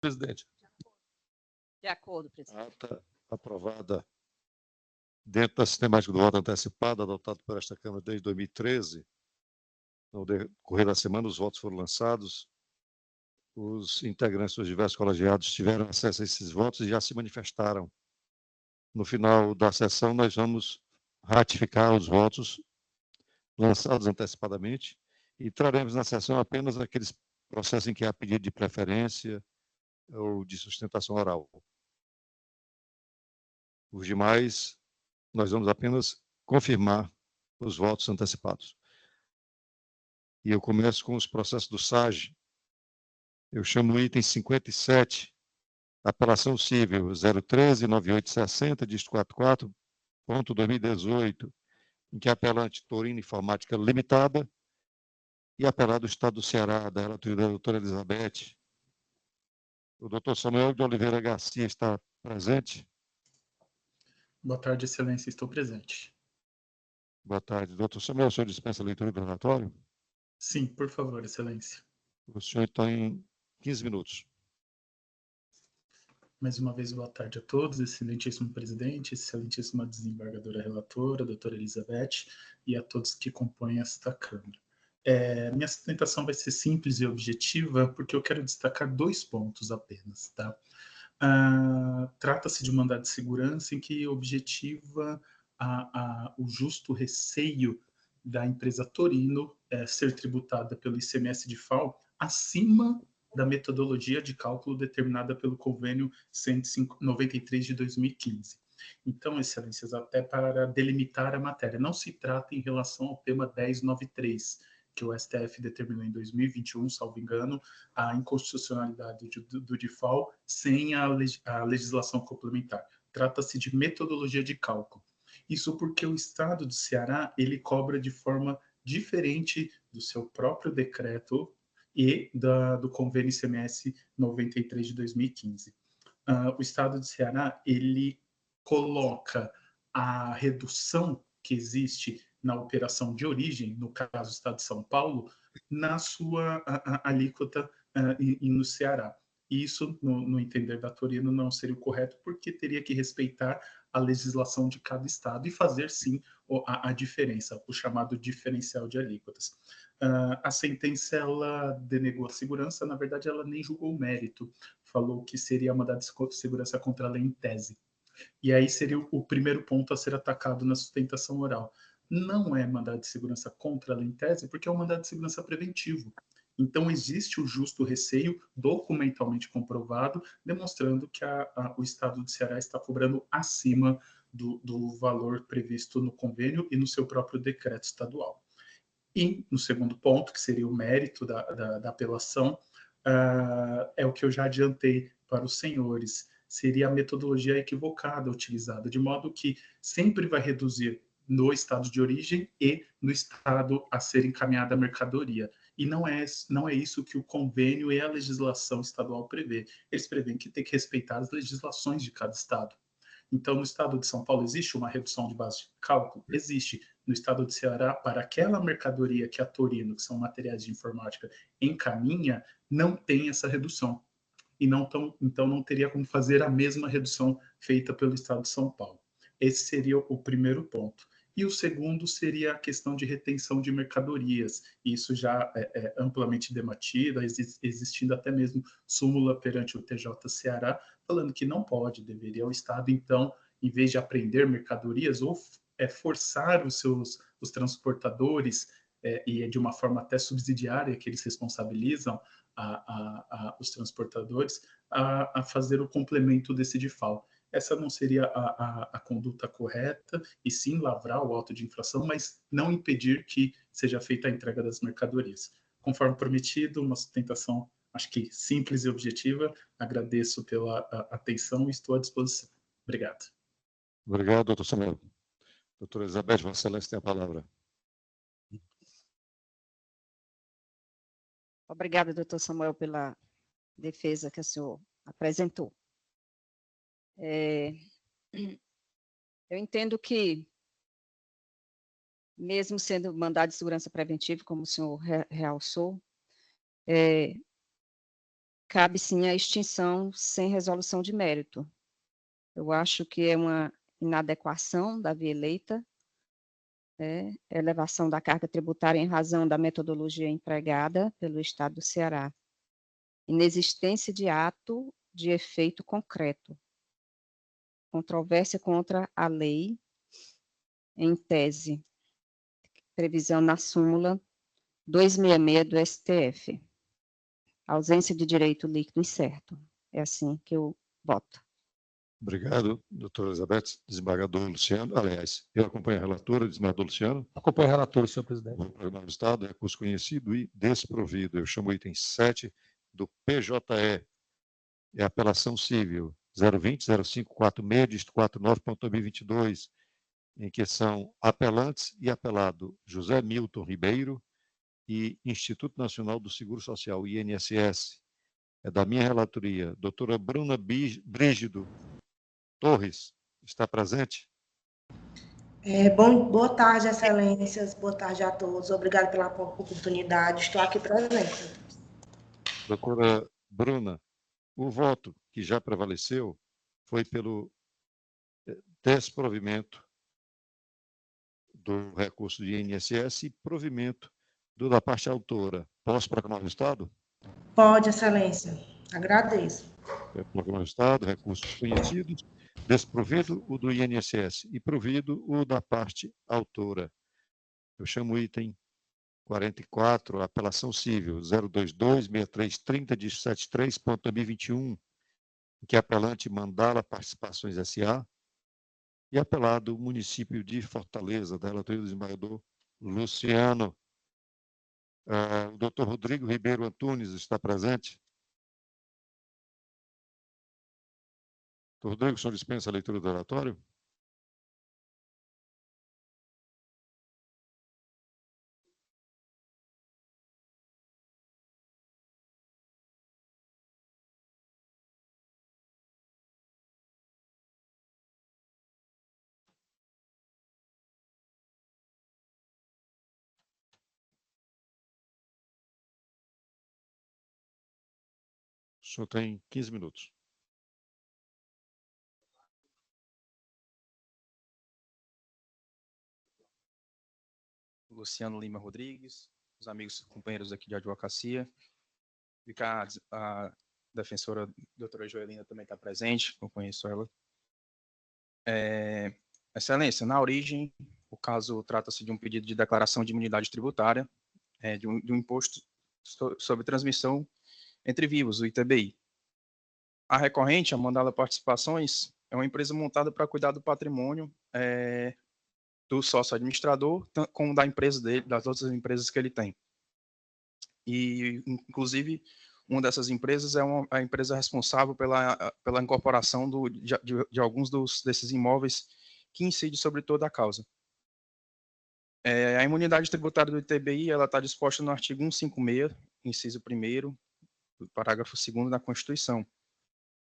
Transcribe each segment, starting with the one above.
Presidente. De acordo, presidente. Ata aprovada dentro da sistemática do voto antecipado, adotado por esta Câmara desde 2013. No decorrer da semana, os votos foram lançados. Os integrantes dos diversos colegiados tiveram acesso a esses votos e já se manifestaram. No final da sessão, nós vamos ratificar os votos lançados antecipadamente e traremos na sessão apenas aqueles processos em que há pedido de preferência ou de sustentação oral. Os demais, nós vamos apenas confirmar os votos antecipados. E eu começo com os processos do SAGE. Eu chamo o item 57, apelação civil 013-9860, dígito 44.2018, em que apelante Torino Informática Limitada e apelado do Estado do Ceará, da relatoria da doutora Elizabeth. O doutor Samuel de Oliveira Garcia está presente? Boa tarde, excelência, estou presente. Boa tarde. Doutor Samuel, o senhor dispensa a leitura do relatório? Sim, por favor, excelência. O senhor está em 15 minutos. Mais uma vez, boa tarde a todos, excelentíssimo presidente, excelentíssima desembargadora relatora, doutora Elizabeth, e a todos que compõem esta Câmara. Minha sustentação vai ser simples e objetiva, porque eu quero destacar 2 pontos apenas, tá? Trata-se de um mandado de segurança em que objetiva o justo receio da empresa Torino ser tributada pelo ICMS de FAO acima da metodologia de cálculo determinada pelo convênio 193 de 2015. Então, excelências, até para delimitar a matéria, não se trata em relação ao tema 1093, que o STF determinou em 2021, salvo engano, a inconstitucionalidade do DIFAL sem a legislação complementar. Trata-se de metodologia de cálculo. Isso porque o Estado do Ceará, ele cobra de forma diferente do seu próprio decreto e do convênio ICMS 93 de 2015. O Estado do Ceará, ele coloca a redução que existe na operação de origem, no caso do Estado de São Paulo, na sua alíquota no Ceará. Isso, no entender da Torino, não seria o correto, porque teria que respeitar a legislação de cada estado e fazer, sim, a diferença, o chamado diferencial de alíquotas. A sentença, ela denegou a segurança, na verdade, ela nem julgou o mérito, falou que seria mandado de segurança contra a lei em tese. E aí seria o primeiro ponto a ser atacado na sustentação oral. Não é mandado de segurança contra a lei em tese, porque é um mandado de segurança preventivo. Então, existe o justo receio documentalmente comprovado, demonstrando que o Estado do Ceará está cobrando acima do valor previsto no convênio e no seu próprio decreto estadual. E, no segundo ponto, que seria o mérito da apelação, é o que eu já adiantei para os senhores, seria a metodologia equivocada utilizada, de modo que sempre vai reduzir no estado de origem e no estado a ser encaminhada a mercadoria. E não é isso que o convênio e a legislação estadual prevê. Eles prevêem que tem que respeitar as legislações de cada estado. Então, no estado de São Paulo, existe uma redução de base de cálculo? Existe. No estado de Ceará, para aquela mercadoria que a Torino, que são materiais de informática, encaminha, não tem essa redução. E então não teria como fazer a mesma redução feita pelo estado de São Paulo. Esse seria o primeiro ponto. E o segundo seria a questão de retenção de mercadorias. Isso já é amplamente debatido, existindo até mesmo súmula perante o TJ Ceará, falando que não pode, deveria o Estado, então, em vez de apreender mercadorias, ou forçar os transportadores, e de uma forma até subsidiária, que eles responsabilizam os transportadores, a fazer o complemento desse DIFAL. Essa não seria a conduta correta, e sim lavrar o auto de infração, mas não impedir que seja feita a entrega das mercadorias. Conforme prometido, uma sustentação, acho que simples e objetiva. Agradeço pela atenção e estou à disposição. Obrigado. Obrigado, doutor Samuel. Doutora Elizabeth, Vossa Excelência tem a palavra. Obrigada, doutor Samuel, pela defesa que o senhor apresentou. Eu entendo que, mesmo sendo mandado de segurança preventivo, como o senhor realçou, cabe sim a extinção sem resolução de mérito. Eu acho que é uma inadequação da via eleita, elevação da carga tributária em razão da metodologia empregada pelo Estado do Ceará, inexistência de ato de efeito concreto, controvérsia contra a lei, em tese, previsão na súmula 266 do STF, ausência de direito líquido e certo. É assim que eu voto. Obrigado, doutora Elizabeth. Desembargador Luciano. Aliás, eu acompanho a relatora, desembargador Luciano. Acompanho o relator, senhor presidente. Vou para o Estado, recurso conhecido e desprovido. Eu chamo o item 7 do PJE. É apelação civil 020-0546, dígito 49.2022, em que são apelantes e apelado José Milton Ribeiro e Instituto Nacional do Seguro Social, INSS. É da minha relatoria. Doutora Bruna Brígido Torres, está presente? Boa tarde, excelências, boa tarde a todos. Obrigado pela oportunidade, estou aqui presente. Doutora Bruna, o voto que já prevaleceu foi pelo desprovimento do recurso de INSS e provimento da parte autora. Posso proclamar o resultado? Pode, excelência. Agradeço. Proclamar o resultado, recursos conhecidos, desprovido o do INSS e provido o da parte autora. Eu chamo o item 44, apelação civil 022-6330-73.2021, em que apelante Mandala Participações S.A. e apelado o município de Fortaleza, da relatoria do desembargador Luciano. O doutor Rodrigo Ribeiro Antunes está presente? Doutor Rodrigo, o senhor dispensa a leitura do relatório? O senhor tem 15 minutos. Luciano Lima Rodrigues, os amigos companheiros aqui de advocacia. A defensora doutora Joelina também está presente, eu conheço ela. Excelência, na origem, o caso trata-se de um pedido de declaração de imunidade tributária de um imposto sobre transmissão entre vivos, o ITBI. A recorrente, a Mandala Participações, é uma empresa montada para cuidar do patrimônio do sócio administrador, como da empresa dele, das outras empresas que ele tem. E, inclusive, uma dessas empresas é a empresa responsável pela incorporação de alguns desses imóveis que incide sobre toda a causa. A imunidade tributária do ITBI está disposta no artigo 156, inciso 1º, parágrafo 2º da Constituição.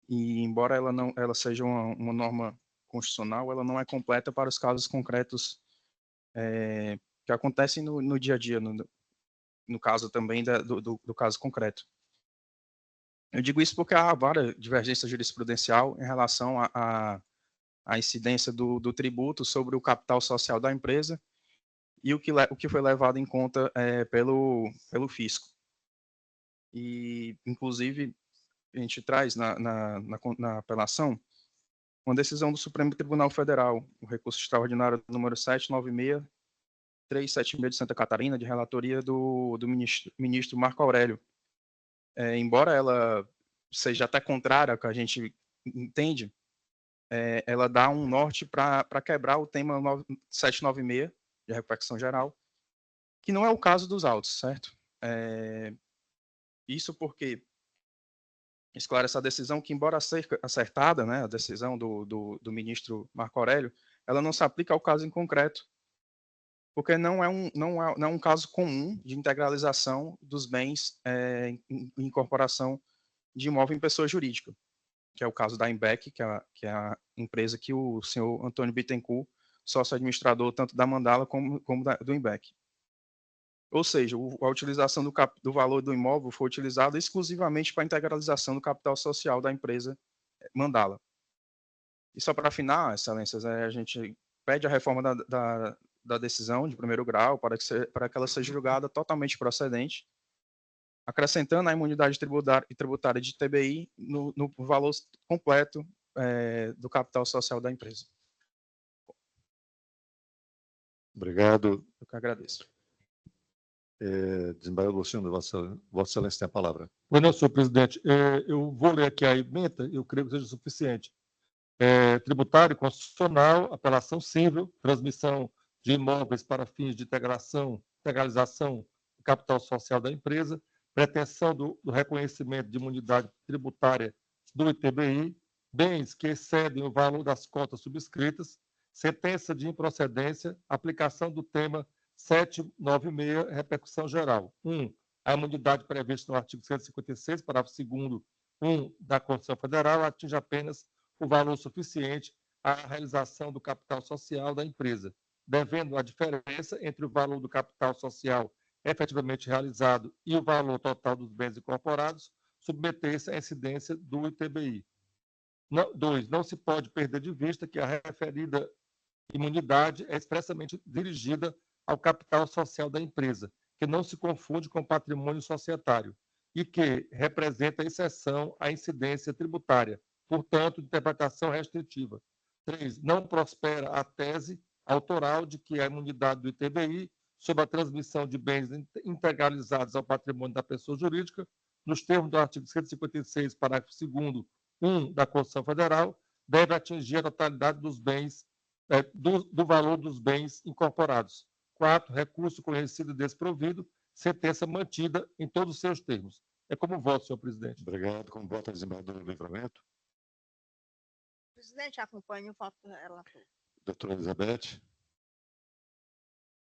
E, embora ela seja uma norma constitucional, ela não é completa para os casos concretos que acontecem no dia a dia, no caso também do caso concreto. Eu digo isso porque há várias divergências jurisprudencial em relação à incidência do tributo sobre o capital social da empresa e o que foi levado em conta pelo fisco. E, inclusive, a gente traz na apelação uma decisão do Supremo Tribunal Federal, o recurso extraordinário número 796-376 de Santa Catarina, de relatoria do ministro Marco Aurélio. Embora ela seja até contrária ao que a gente entende, ela dá um norte para quebrar o tema 796, de repercussão geral, que não é o caso dos autos, certo? Isso porque esclarece a decisão que, embora acertada, né, a decisão do ministro Marco Aurélio, ela não se aplica ao caso em concreto, porque não é um caso comum de integralização dos bens em incorporação de imóvel em pessoa jurídica, que é o caso da Embec, que é a empresa que o senhor Antônio Bittencourt, sócio administrador tanto da Mandala como do Embec. Ou seja, a utilização do valor do imóvel foi utilizada exclusivamente para a integralização do capital social da empresa Mandala. E só para afinar, excelências, a gente pede a reforma da decisão de primeiro grau para que ela seja julgada totalmente procedente, acrescentando a imunidade tributária de TBI no valor completo do capital social da empresa. Obrigado. Eu que agradeço. Desembargador Luciano, Vossa Excelência tem a palavra. Pois não, senhor presidente. Eu vou ler aqui a emenda, eu creio que seja suficiente. Tributário, constitucional, apelação civil, transmissão de imóveis para fins de integralização do capital social da empresa, pretensão do reconhecimento de imunidade tributária do ITBI, bens que excedem o valor das cotas subscritas, sentença de improcedência, aplicação do tema 796, repercussão geral. 1. A imunidade prevista no artigo 156, parágrafo 2º, 1 da Constituição Federal, atinge apenas o valor suficiente à realização do capital social da empresa, devendo a diferença entre o valor do capital social efetivamente realizado e o valor total dos bens incorporados submeter-se à incidência do ITBI. 2. Não se pode perder de vista que a referida imunidade é expressamente dirigida ao capital social da empresa, que não se confunde com patrimônio societário e que representa exceção à incidência tributária, portanto, interpretação restritiva. 3. Não prospera a tese autoral de que a imunidade do ITBI, sob a transmissão de bens integralizados ao patrimônio da pessoa jurídica, nos termos do artigo 156, parágrafo 2º, 1 da Constituição Federal, deve atingir a totalidade dos bens, do valor dos bens incorporados. 4. Recurso conhecido e desprovido, sentença mantida em todos os seus termos. É como voto, senhor presidente. Obrigado. Como vota a desembargadora do Livramento? Presidente, acompanhe o voto do relator. Doutora Elizabeth?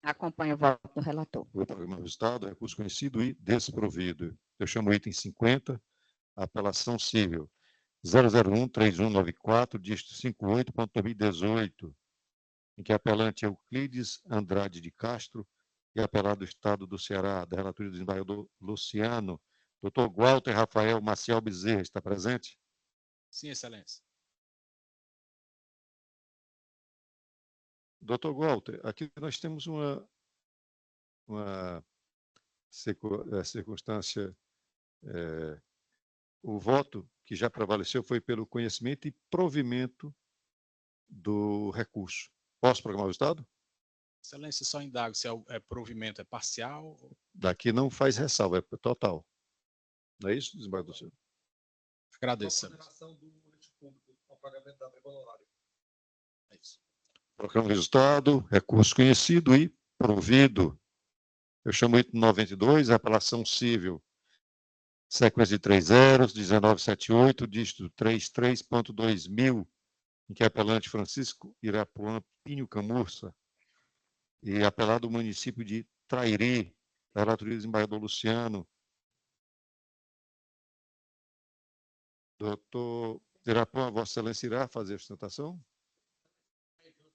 Acompanho o voto do relator. O programa do Estado, recurso conhecido e desprovido. Eu chamo o item 50, apelação civil 001-3194, dígito 58.2018, em que apelante é Euclides Andrade de Castro e apelado do Estado do Ceará, da relatoria do desembargador Luciano. Doutor Walter Rafael Maciel Bezerra, está presente? Sim, excelência. Doutor Walter, aqui nós temos uma circunstância, o voto que já prevaleceu foi pelo conhecimento e provimento do recurso. Posso programar o Estado? Excelência, só indago se é provimento é parcial. Daqui não faz ressalva, é total. Não é isso, desembargador Silva? Agradeço. É isso. Proclamo o resultado, recurso conhecido e provido. Eu chamo o item 92, apelação civil, sequência de 3 zeros, 1978, dígito 33.2000, em que apelante Francisco Irapuã Pinho Camurça e apelado do município de Trairi, da relatoria do desembargador Luciano. Doutor Irapuã, Vossa Excelência irá fazer a sustentação?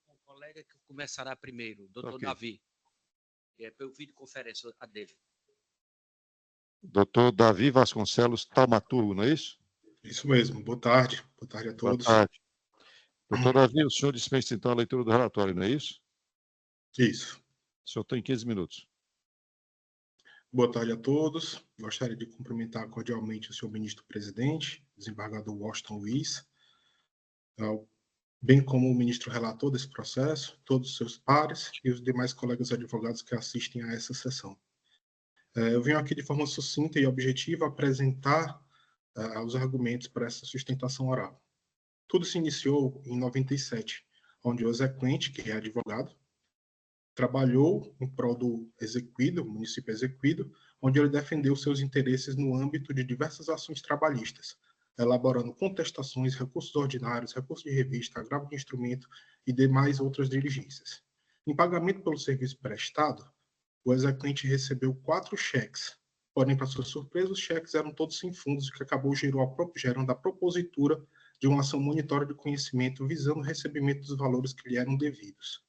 O colega que começará primeiro, doutor Okay. Davi. Pelo videoconferência a dele. Doutor Davi Vasconcelos Taumaturgo, não é isso? Isso mesmo. Boa tarde. Boa tarde a todos. Boa tarde. Doutor Davi, o senhor dispensa então a leitura do relatório, não é isso? Isso. O senhor tem 15 minutos. Boa tarde a todos. Gostaria de cumprimentar cordialmente o senhor ministro-presidente, desembargador Washington Luiz, bem como o ministro relator desse processo, todos os seus pares e os demais colegas advogados que assistem a essa sessão. Eu venho aqui de forma sucinta e objetiva apresentar os argumentos para essa sustentação oral. Tudo se iniciou em 97, onde o exequente, que é advogado, trabalhou em prol do exequido, município exequido, onde ele defendeu seus interesses no âmbito de diversas ações trabalhistas, elaborando contestações, recursos ordinários, recursos de revista, agravo de instrumento e demais outras diligências. Em pagamento pelo serviço prestado, o exequente recebeu 4 cheques, porém, para sua surpresa, os cheques eram todos sem fundos, o que acabou gerando a propositura de uma ação monitória de conhecimento visando o recebimento dos valores que lhe eram devidos.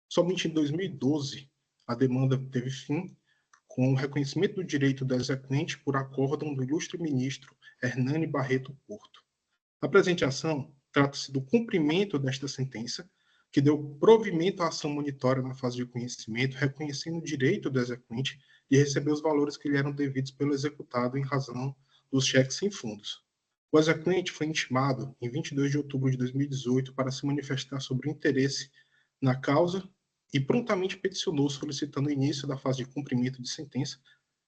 Somente em 2012, a demanda teve fim, com o reconhecimento do direito do exequente por acórdão do ilustre ministro Hernani Barreto Porto. A presente ação trata-se do cumprimento desta sentença, que deu provimento à ação monitória na fase de conhecimento, reconhecendo o direito do exequente de receber os valores que lhe eram devidos pelo executado em razão dos cheques sem fundos. O exequente foi intimado em 22 de outubro de 2018 para se manifestar sobre o interesse na causa e prontamente peticionou solicitando o início da fase de cumprimento de sentença,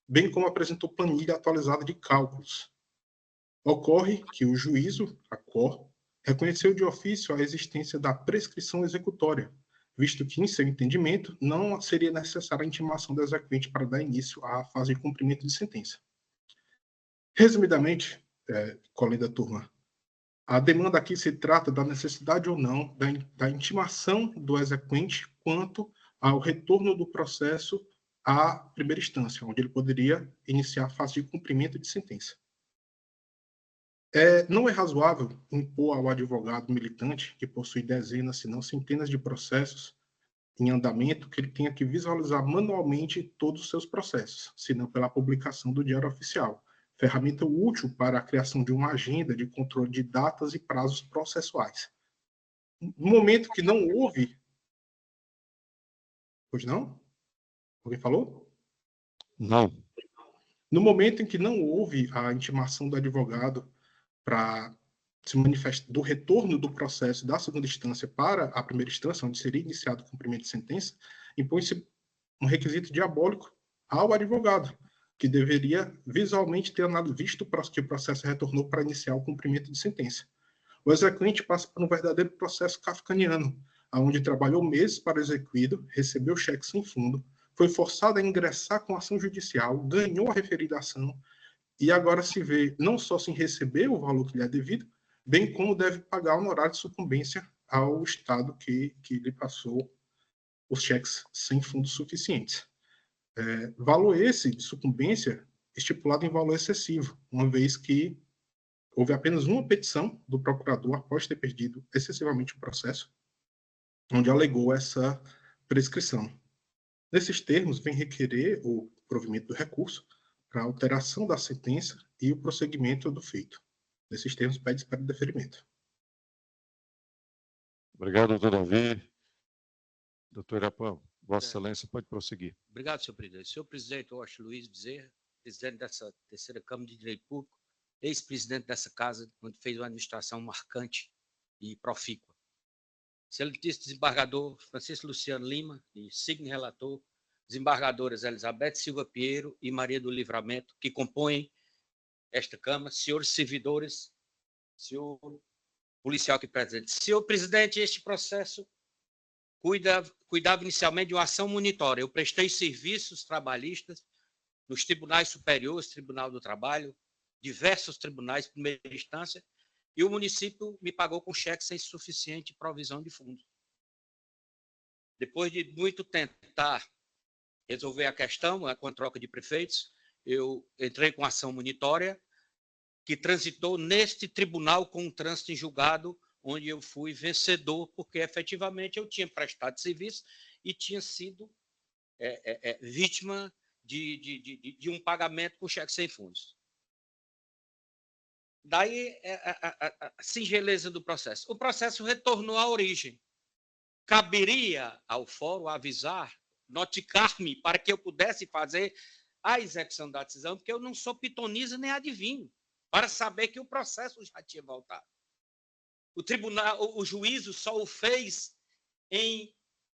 bem como apresentou planilha atualizada de cálculos. Ocorre que o juízo, a COR, reconheceu de ofício a existência da prescrição executória, visto que, em seu entendimento, não seria necessária a intimação do exequente para dar início à fase de cumprimento de sentença. Resumidamente, colega da turma, a demanda aqui se trata da necessidade ou não da intimação do exequente quanto ao retorno do processo à primeira instância, onde ele poderia iniciar a fase de cumprimento de sentença. Não é razoável impor ao advogado militante, que possui dezenas, se não centenas de processos em andamento, que ele tenha que visualizar manualmente todos os seus processos, senão pela publicação do Diário Oficial, ferramenta útil para a criação de uma agenda de controle de datas e prazos processuais. No momento que não houve... Pois não? Alguém falou? Não. No momento em que não houve a intimação do advogado para se manifestar do retorno do processo da segunda instância para a primeira instância, onde seria iniciado o cumprimento de sentença, impõe-se um requisito diabólico ao advogado, que deveria visualmente ter visto que o processo retornou para iniciar o cumprimento de sentença. O exequente passa por um verdadeiro processo kafkaniano, onde trabalhou meses para o exequido, recebeu cheque sem fundo, foi forçado a ingressar com ação judicial, ganhou a referida ação, e agora se vê não só sem receber o valor que lhe é devido, bem como deve pagar honorário de sucumbência ao Estado que lhe passou os cheques sem fundos suficientes. Valor esse de sucumbência estipulado em valor excessivo, uma vez que houve apenas uma petição do procurador após ter perdido excessivamente o processo, onde alegou essa prescrição. Nesses termos, vem requerer o provimento do recurso para a alteração da sentença e o prosseguimento do feito. Nesses termos, pede-se para o deferimento. Obrigado, doutor Davi. Doutor Irapã, Vossa Excelência pode prosseguir. Obrigado, senhor presidente. Senhor presidente, eu acho Luiz Bezerra, presidente dessa terceira Câmara de Direito Público, ex-presidente dessa casa, onde fez uma administração marcante e profícua. Excelentíssimo desembargador Francisco Luciano Lima, e signo relator, desembargadoras Elizabeth Silva Pinheiro e Maria do Livramento, que compõem esta Câmara, senhores servidores, senhor policial aqui presente. Senhor presidente, este processo cuidava inicialmente de uma ação monitória. Eu prestei serviços trabalhistas nos tribunais superiores, Tribunal do Trabalho, diversos tribunais de primeira instância, e o município me pagou com cheque sem suficiente provisão de fundos. Depois de muito tentar resolver a questão, com a troca de prefeitos, eu entrei com ação monitória, que transitou neste tribunal com um trânsito em julgado, onde eu fui vencedor, porque efetivamente eu tinha prestado serviço e tinha sido vítima de um pagamento com cheque sem fundos. Daí a singeleza do processo. O processo retornou à origem. Caberia ao fórum avisar, notificar-me para que eu pudesse fazer a execução da decisão, porque eu não sou pitonisa nem adivinho, para saber que o processo já tinha voltado. O juízo só o fez em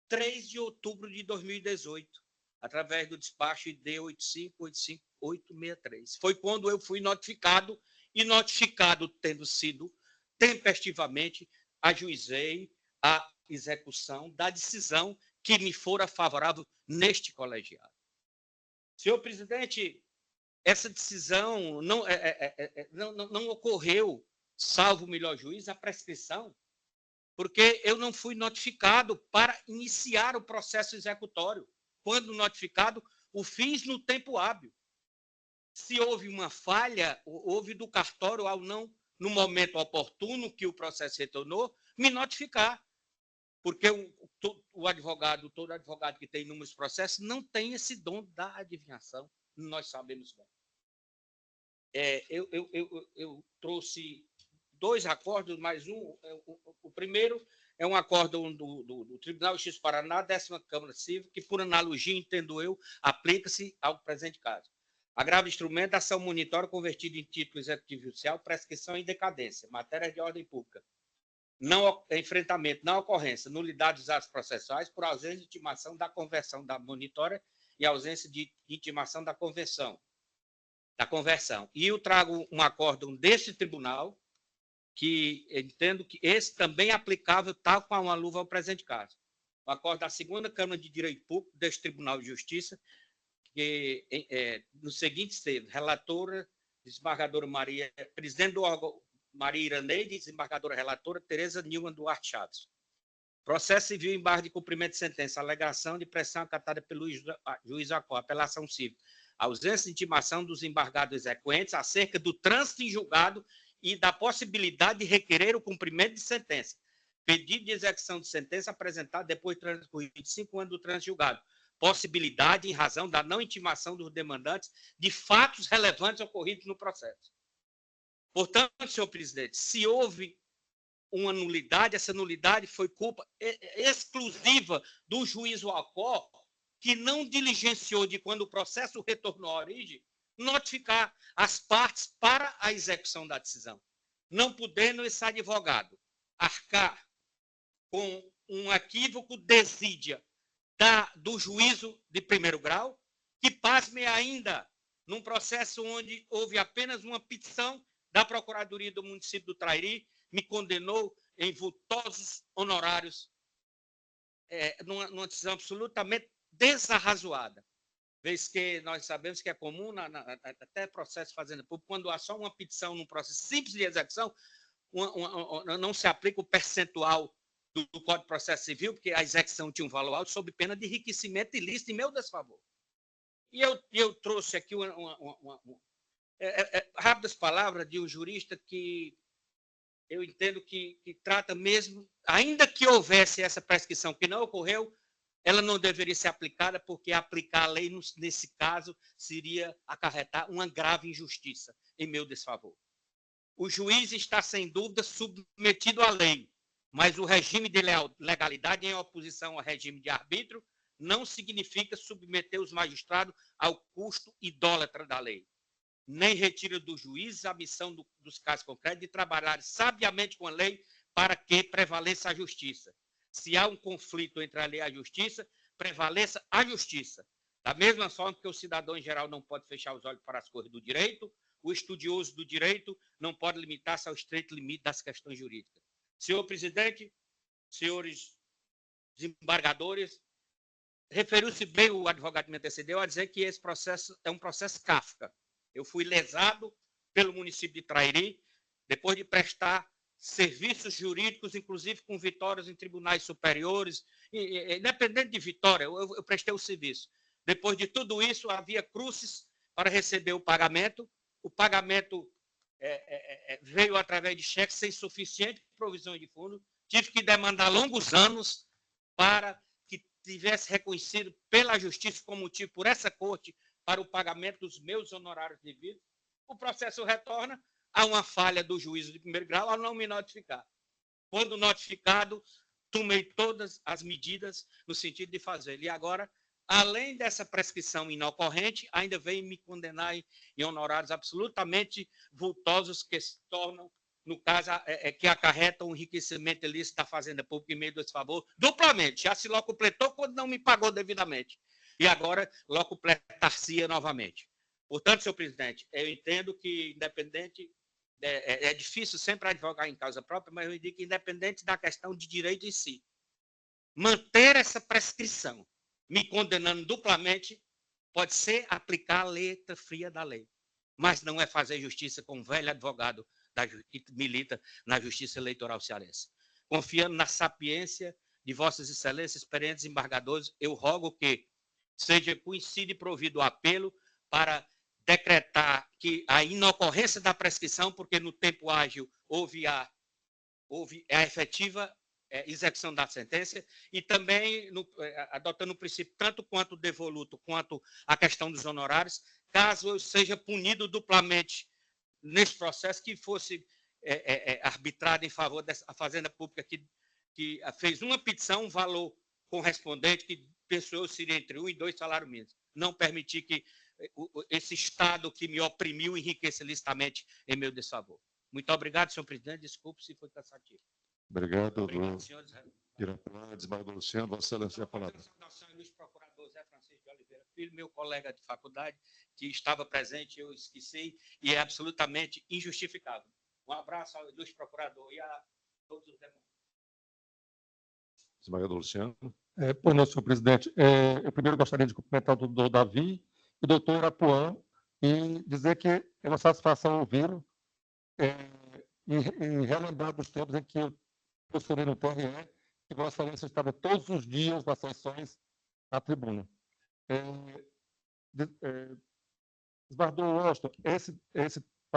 3 de outubro de 2018, através do despacho ID 8585863. Foi quando eu fui notificado, e notificado tendo sido tempestivamente, ajuizei a execução da decisão que me fora favorável neste colegiado. Senhor presidente, essa decisão não ocorreu, salvo o melhor juiz, a prescrição, porque eu não fui notificado para iniciar o processo executório. Quando notificado, o fiz no tempo hábil. Se houve uma falha, houve do cartório ao não, no momento oportuno que o processo retornou, me notificar. Porque todo advogado que tem inúmeros processos não tem esse dom da adivinhação, nós sabemos bem. Eu trouxe 2 acordos, mais um. O primeiro é um acórdão do Tribunal de Justiça do Paraná, 10ª Câmara Civil, que, por analogia, entendo eu, aplica-se ao presente caso. Agravo instrumento, ação monitória convertida em título executivo judicial, prescrição e decadência, matéria de ordem pública. Não enfrentamento, não ocorrência, nulidade dos atos processuais por ausência de intimação da conversão da monitória e ausência de intimação da conversão. E eu trago um acórdão desse tribunal, que entendo que esse também é aplicável tal com uma luva ao presente caso. O acordo da 2ª Câmara de Direito Público deste Tribunal de Justiça, que no seguinte termo, relatora, desembargadora Maria, presidente do órgão Maria Iraneide, desembargadora relatora Tereza Nilman Duarte Chaves. Processo civil em barra de cumprimento de sentença, alegação de pressão acatada pelo juiz Acó, apelação civil, ausência de intimação dos embargados exequentes acerca do trânsito em julgado e da possibilidade de requerer o cumprimento de sentença. Pedido de execução de sentença apresentado depois de transcorridos 5 anos do trânsito julgado. Possibilidade em razão da não intimação dos demandantes de fatos relevantes ocorridos no processo. Portanto, senhor presidente, se houve uma nulidade, essa nulidade foi culpa exclusiva do juiz Acó, que não diligenciou de quando o processo retornou à origem, notificar as partes para a execução da decisão. Não podendo esse advogado arcar com um equívoco desídia do juízo de primeiro grau, que pasme ainda num processo onde houve apenas uma petição da Procuradoria do município do Trairi, me condenou em vultosos honorários, numa decisão absolutamente desarrazoada. Vez que nós sabemos que é comum, até processo fazenda pública, quando há só uma petição num processo simples de execução, não se aplica o percentual do Código de Processo Civil, porque a execução tinha um valor alto, sob pena de enriquecimento ilícito em meu desfavor. E eu trouxe aqui rápidas palavras de um jurista que eu entendo que trata mesmo, ainda que houvesse essa prescrição que não ocorreu, ela não deveria ser aplicada, porque aplicar a lei, nesse caso, seria acarretar uma grave injustiça em meu desfavor. O juiz está, sem dúvida, submetido à lei, mas o regime de legalidade em oposição ao regime de arbítrio não significa submeter os magistrados ao custo idólatra da lei. Nem retira do juiz a missão dos casos concretos de trabalhar sabiamente com a lei para que prevaleça a justiça. Se há um conflito entre a lei e a justiça, prevaleça a justiça. Da mesma forma que o cidadão em geral não pode fechar os olhos para as coisas do direito, o estudioso do direito não pode limitar-se ao estreito limite das questões jurídicas. Senhor presidente, senhores desembargadores, referiu-se bem o advogado que me antecedeu a dizer que esse processo é um processo Kafka. Eu fui lesado pelo município de Trairi, depois de prestar serviços jurídicos, inclusive com vitórias em tribunais superiores, independente de vitória, eu prestei o serviço. Depois de tudo isso, havia cruces para receber o pagamento veio através de cheques sem suficiente provisão de fundo, tive que demandar longos anos para que tivesse reconhecido pela justiça como motivo por essa corte para o pagamento dos meus honorários devidos. O processo retorna a uma falha do juízo de primeiro grau ao não me notificar. Quando notificado, tomei todas as medidas no sentido de fazer. E agora, além dessa prescrição inocorrente, ainda vem me condenar em honorários absolutamente vultosos que se tornam, no caso, que acarretam o enriquecimento ilícito da Fazenda Pública em meio desse favor, duplamente. Já se locupletou quando não me pagou devidamente. E agora locupletar-se novamente. Portanto, senhor presidente, eu entendo que, independente, é difícil sempre advogar em causa própria, mas eu digo que, independente da questão de direito em si, manter essa prescrição, me condenando duplamente, pode ser aplicar a letra fria da lei, mas não é fazer justiça com um velho advogado que milita na Justiça Eleitoral cearense. Confiando na sapiência de vossas excelências, experientes embargadores, eu rogo que seja conhecido e provido o apelo para decretar que a inocorrência da prescrição, porque no tempo ágil houve a efetiva execução da sentença e também adotando o princípio tanto quanto devoluto, quanto a questão dos honorários, caso eu seja punido duplamente nesse processo, que fosse arbitrado em favor dessa Fazenda Pública, que fez uma petição, um valor correspondente, que pensou seria entre 1 e 2 salários mínimos. Não permitir que esse Estado que me oprimiu enriqueça licitamente em meu desfavor. Muito obrigado, senhor presidente. Desculpe se foi cansativo. Obrigado, Obrigado, senhores. diretor, desembargador Luciano. Vossa Excelência, a palavra. Saudação, Luiz Procurador Zé Francisco de Oliveira Filho, meu colega de faculdade, que estava presente, eu esqueci, e é absolutamente injustificável. Um abraço ao Luiz Procurador e a todos os demais. Desembargador Luciano. Pois não, senhor presidente. Eu primeiro gostaria de cumprimentar o doutor Davi e o doutor Apuã e dizer que é uma satisfação ouvi-lo e relembrar dos tempos em que eu professor no TRE, que Vossa Excelência estava todos os dias nas sessões na tribuna. Desembargador Washington,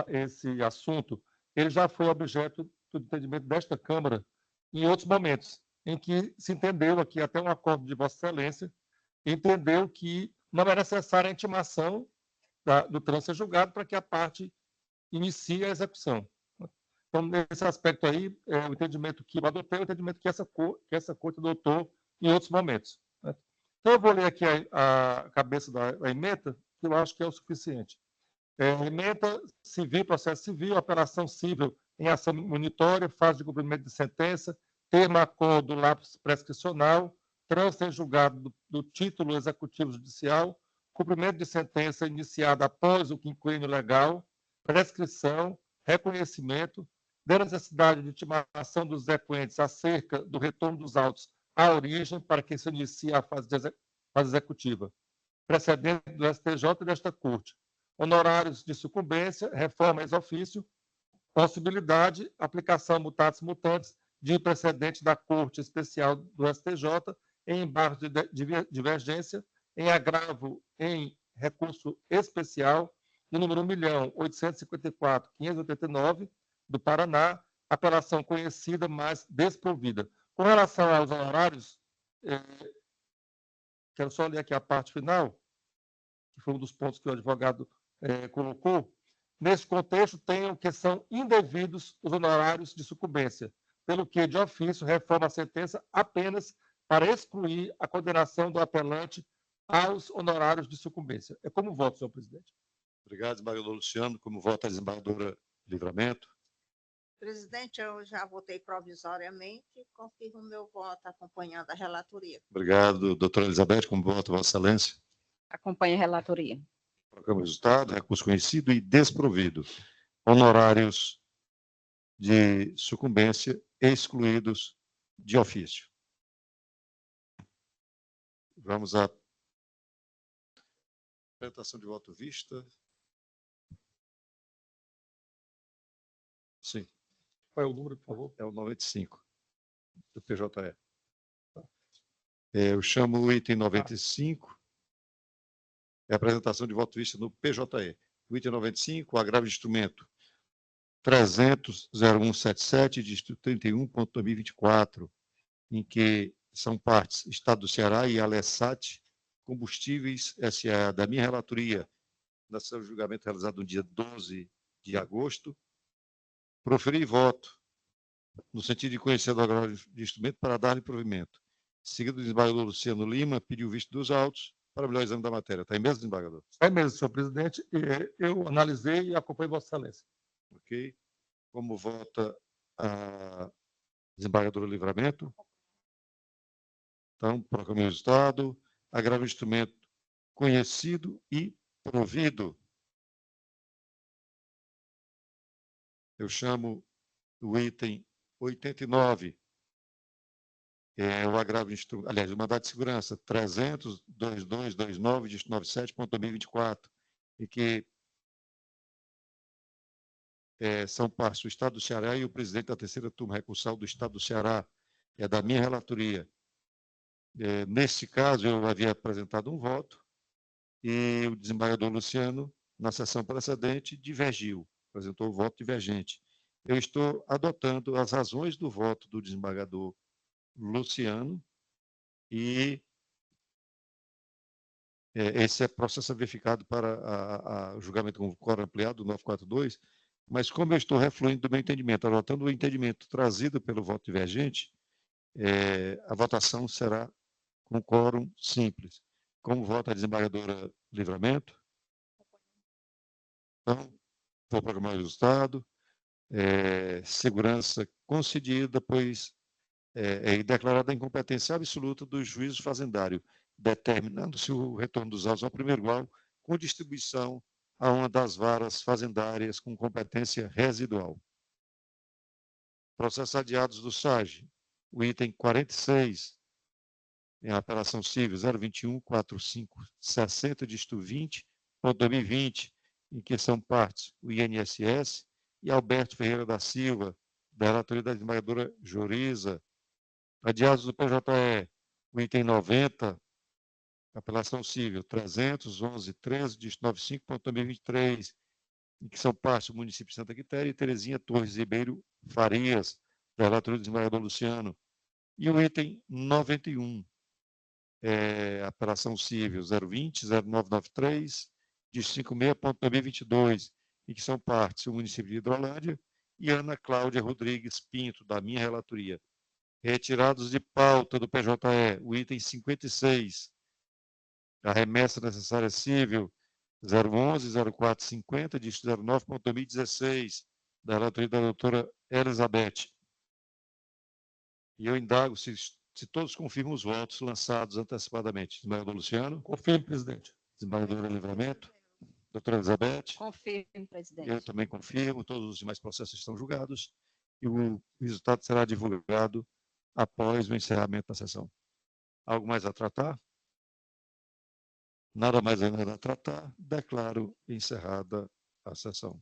esse assunto ele já foi objeto do entendimento desta Câmara em outros momentos, em que se entendeu aqui, até um acordo de Vossa Excelência, entendeu que não é necessária a intimação do trânsito julgado para que a parte inicie a execução. Então, nesse aspecto aí, o entendimento que eu adotei é o entendimento que essa corte adotou em outros momentos. Né? Então, eu vou ler aqui a cabeça da ementa, que eu acho que é o suficiente. Ementa civil, processo civil, apelação civil em ação monitória, fase de cumprimento de sentença, termo acordo lápis prescricional, trânsito em julgado do título executivo judicial, cumprimento de sentença iniciada após o quinquênio legal, prescrição, reconhecimento, da necessidade de intimação dos exequentes acerca do retorno dos autos à origem para que se inicie a fase executiva, precedente do STJ e desta Corte, honorários de sucumbência, reforma ex ofício, possibilidade, aplicação mutatis mutandis de precedente da Corte Especial do STJ em embargo de divergência, em agravo em recurso especial, no número 1.854.589, do Paraná, apelação conhecida, mas desprovida. Com relação aos honorários, quero só ler aqui a parte final, que foi um dos pontos que o advogado colocou. Nesse contexto, tenham que são indevidos os honorários de sucumbência, pelo que, de ofício, reforma a sentença apenas para excluir a condenação do apelante aos honorários de sucumbência. É como voto, senhor presidente. Obrigado, desembargador Luciano. Como vota a desembargadora Livramento? Presidente, eu já votei provisoriamente e confirmo meu voto acompanhando a relatoria. Obrigado, doutora Elizabeth. Como vota Vossa Excelência? Acompanhe a relatoria. Proclamo o resultado. Recurso conhecido e desprovido. Honorários de sucumbência excluídos de ofício. Vamos à apresentação de voto vista. Sim. Qual é o número, por favor? É o 95, do PJE. Eu chamo o item 95, é a apresentação de voto vista no PJE. O item 95, o agravo de instrumento 300.0177, distrito 31.2024, em que são partes Estado do Ceará e Alessat Combustíveis S.A. da minha relatoria, no seu julgamento realizado no dia 12 de agosto, proferir voto no sentido de conhecer o agravo de instrumento para dar-lhe provimento. Seguido, o desembargador Luciano Lima pediu o visto dos autos para o melhor exame da matéria. Está aí mesmo, desembargador? Está aí mesmo, senhor presidente. Eu analisei e acompanhei Vossa Excelência. Ok. Como vota a desembargadora Livramento? Então, proclamei o resultado. Agravo de instrumento conhecido e provido. Eu chamo o item 89, o agravo de instrumento, aliás, o mandado de segurança 300.2229, distrito 97.2024, e que são partes do Estado do Ceará e o presidente da terceira turma recursal do Estado do Ceará, é da minha relatoria. Nesse caso, eu havia apresentado um voto e o desembargador Luciano, na sessão precedente, divergiu, apresentou o voto divergente. Eu estou adotando as razões do voto do desembargador Luciano, e esse processo é verificado para o julgamento com quórum ampliado, 942, mas como eu estou refluindo do meu entendimento, adotando o entendimento trazido pelo voto divergente, a votação será com quórum simples. Como vota a desembargadora Livramento? Então, vou programar o resultado. Segurança concedida, pois é declarada a incompetência absoluta do juízo fazendário, determinando-se o retorno dos autos ao primeiro grau com distribuição a uma das varas fazendárias com competência residual. Processos adiados do SAG, o item 46, em apelação civil 021-4560, dígito 20.2020, em que são partes o INSS e Alberto Ferreira da Silva, da relatoria da desembargadora Joriza. Adiados do PJE, o item 90, apelação civil 311.13, dígito 95.2023, em que são partes o município de Santa Quitéria e Terezinha Torres Ribeiro Farias, da relatoria do desembargador Luciano. E o item 91, apelação civil 020-0993, dígito 56.2022, em que são partes o município de Hidrolândia e Ana Cláudia Rodrigues Pinto, da minha relatoria. Retirados de pauta do PJE, o item 56, a remessa necessária civil 011-0450, dígito 09.2016, da relatoria da doutora Elizabeth. E eu indago se todos confirmam os votos lançados antecipadamente. Desembargador Luciano? Confirmo, presidente. Desembargadora Livramento? Doutora Elizabeth? Confirmo, presidente. Eu também confirmo, todos os demais processos estão julgados e o resultado será divulgado após o encerramento da sessão. Algo mais a tratar? Nada mais a tratar, declaro encerrada a sessão.